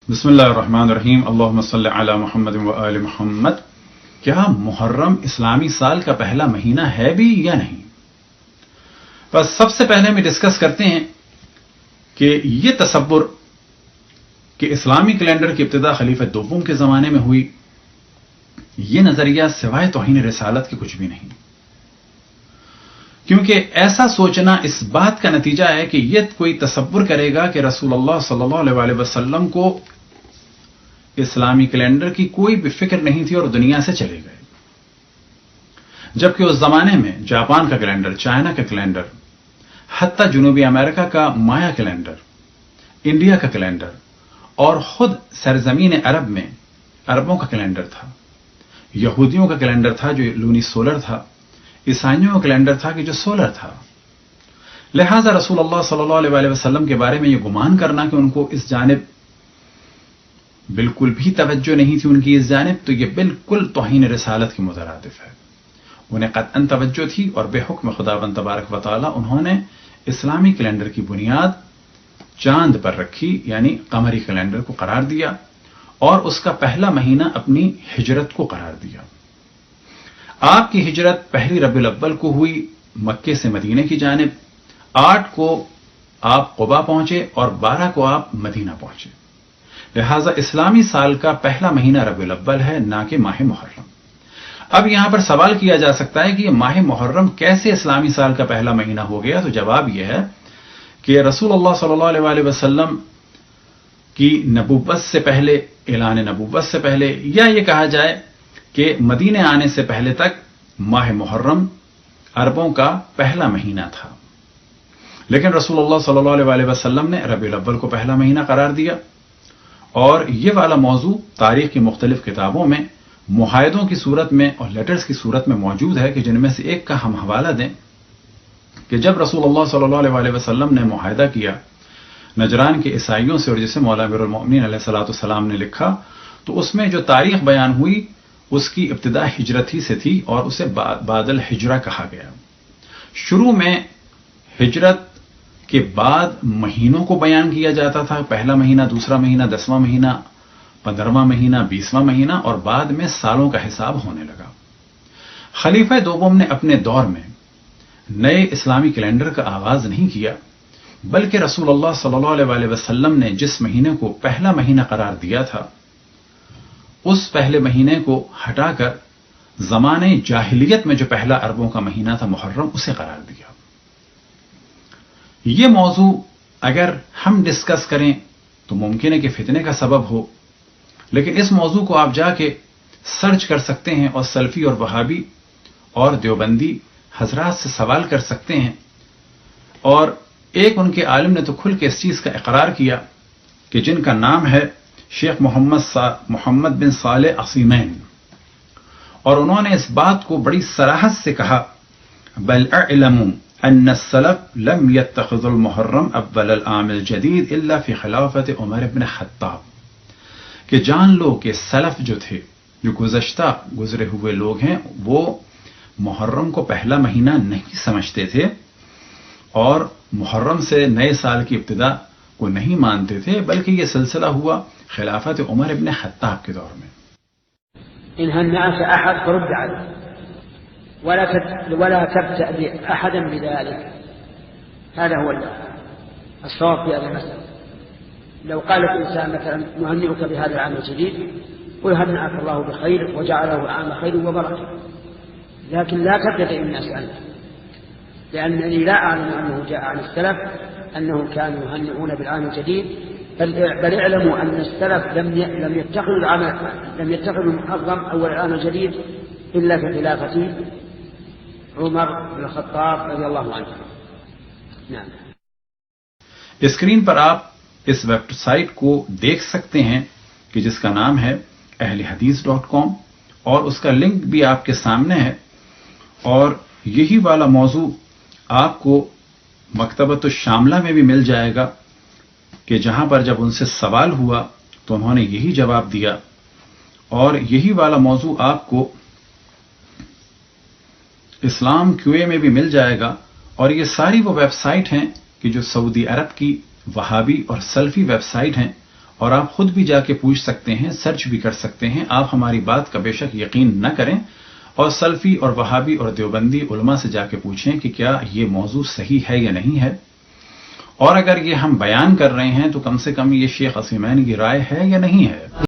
بسم اللہ الرحمن الرحیم اللہم صلی علی محمد و آل محمد. کیا محرم اسلامی سال کا پہلا مہینہ ہے بھی یا نہیں؟ بس سب سے پہلے ہم ڈسکس کرتے ہیں کہ یہ تصور کہ اسلامی کیلنڈر کی ابتدا خلیفہ دوم کے زمانے میں ہوئی، یہ نظریہ سوائے توہین رسالت کے کچھ بھی نہیں، کیونکہ ایسا سوچنا اس بات کا نتیجہ ہے کہ یہ کوئی تصور کرے گا کہ رسول اللہ صلی اللہ علیہ وسلم کو اسلامی کیلنڈر کی کوئی بھی فکر نہیں تھی اور دنیا سے چلے گئے، جبکہ اس زمانے میں جاپان کا کیلنڈر، چائنا کا کیلنڈر، حتیٰ جنوبی امریکہ کا مایا کیلنڈر، انڈیا کا کیلنڈر اور خود سرزمین عرب میں عربوں کا کیلنڈر تھا، یہودیوں کا کیلنڈر تھا جو لونی سولر تھا، عیسائیوں کا کیلنڈر تھا کہ جو سولر تھا. لہذا رسول اللہ صلی اللہ علیہ وسلم کے بارے میں یہ گمان کرنا کہ ان کو اس جانب بالکل بھی توجہ نہیں تھی، ان کی اس جانب، تو یہ بالکل توہین رسالت کے مترادف ہے. انہیں قطعاً توجہ تھی اور بے حکم خداوند تبارک و تعالی انہوں نے اسلامی کیلنڈر کی بنیاد چاند پر رکھی، یعنی قمری کیلنڈر کو قرار دیا اور اس کا پہلا مہینہ اپنی ہجرت کو قرار دیا. آپ کی ہجرت پہلی ربیع الاول کو ہوئی مکے سے مدینے کی جانب، 8 کو آپ قبا پہنچے اور 12 کو آپ مدینہ پہنچے. لہذا اسلامی سال کا پہلا مہینہ ربیع الاول ہے، نہ کہ ماہ محرم. اب یہاں پر سوال کیا جا سکتا ہے کہ یہ ماہ محرم کیسے اسلامی سال کا پہلا مہینہ ہو گیا؟ تو جواب یہ ہے کہ رسول اللہ صلی اللہ علیہ وسلم کی نبوت سے پہلے، اعلان نبوت سے پہلے، یا یہ کہا جائے کہ مدینے آنے سے پہلے تک ماہ محرم عربوں کا پہلا مہینہ تھا، لیکن رسول اللہ صلی اللہ علیہ وسلم نے ربیع الاول کو پہلا مہینہ قرار دیا. اور یہ والا موضوع تاریخ کی مختلف کتابوں میں معاہدوں کی صورت میں اور لیٹرز کی صورت میں موجود ہے، کہ جن میں سے ایک کا ہم حوالہ دیں کہ جب رسول اللہ صلی اللہ علیہ وسلم نے معاہدہ کیا نجران کے عیسائیوں سے، اور جسے مولا امیر المؤمنین علیہ الصلوۃ والسلام نے لکھا، تو اس میں جو تاریخ بیان ہوئی اس کی ابتدا ہجرت ہی سے تھی اور اسے بعد الہجرہ کہا گیا. شروع میں ہجرت کے بعد مہینوں کو بیان کیا جاتا تھا، پہلا مہینہ، دوسرا مہینہ، 10واں مہینہ، 15واں مہینہ، 20واں مہینہ، اور بعد میں سالوں کا حساب ہونے لگا. خلیفہ دوم نے اپنے دور میں نئے اسلامی کیلنڈر کا آغاز نہیں کیا، بلکہ رسول اللہ صلی اللہ علیہ وسلم نے جس مہینے کو پہلا مہینہ قرار دیا تھا اس پہلے مہینے کو ہٹا کر زمانے جاہلیت میں جو پہلا عربوں کا مہینہ تھا محرم، اسے قرار دیا. یہ موضوع اگر ہم ڈسکس کریں تو ممکن ہے کہ فتنے کا سبب ہو، لیکن اس موضوع کو آپ جا کے سرچ کر سکتے ہیں اور سلفی اور وہابی اور دیوبندی حضرات سے سوال کر سکتے ہیں. اور ایک ان کے عالم نے تو کھل کے اس چیز کا اقرار کیا کہ جن کا نام ہے شیخ محمد بن صالح عثیمین، اور انہوں نے اس بات کو بڑی صراحت سے کہا، بل اعلموا ان السلف لم يتخذوا المحرم اول العام الجدید الا فی خلافت عمر بن خطاب، کہ جان لو کہ سلف جو تھے، جو گزرے ہوئے لوگ ہیں، وہ محرم کو پہلا مہینہ نہیں سمجھتے تھے اور محرم سے نئے سال کی ابتدا کو نہیں مانتے تھے، بلکہ یہ سلسلہ ہوا خلافت عمر بن خطاب کے دور میں. إنها الناس أحد فرد عليه ولا تبتأ أحدا بذلك. هذا هو الصواب في هذا المسألة. لو قال الإنسان مثلا نهنئك بهذا العام الجديد، قل هنأك الله بخير وجعله عام خير وبركة، لكن لا تبتدئ الناس عنه، لأنني لا أعلم أنه جاء عن السلف أنهم كانوا يهنئون بالعام الجديد، بل اعلموا أن السلف لم يتخذوا المحرم أول العام الجديد إلا في خلافة عمر بن الخطاب رضي الله عنه. نعم. اسکرین پر آپ اس ویب سائٹ کو دیکھ سکتے ہیں کہ جس کا نام ہے اہلحدیث.com، اور اس کا لنک بھی آپ کے سامنے ہے. اور یہی والا موضوع آپ کو مکتبۃ الشاملہ میں بھی مل جائے گا، کہ جہاں پر جب ان سے سوال ہوا تو انہوں نے یہی جواب دیا. اور یہی والا موضوع آپ کو اسلام QA میں بھی مل جائے گا. اور یہ ساری وہ ویب سائٹ ہیں کہ جو سعودی عرب کی وہابی اور سلفی ویب سائٹ ہیں، اور آپ خود بھی جا کے پوچھ سکتے ہیں، سرچ بھی کر سکتے ہیں. آپ ہماری بات کا بے شک یقین نہ کریں اور سلفی اور وہابی اور دیوبندی علماء سے جا کے پوچھیں کہ کیا یہ موضوع صحیح ہے یا نہیں ہے. اور اگر یہ ہم بیان کر رہے ہیں تو کم سے کم یہ شیخ عثیمین کی رائے ہے یا نہیں ہے.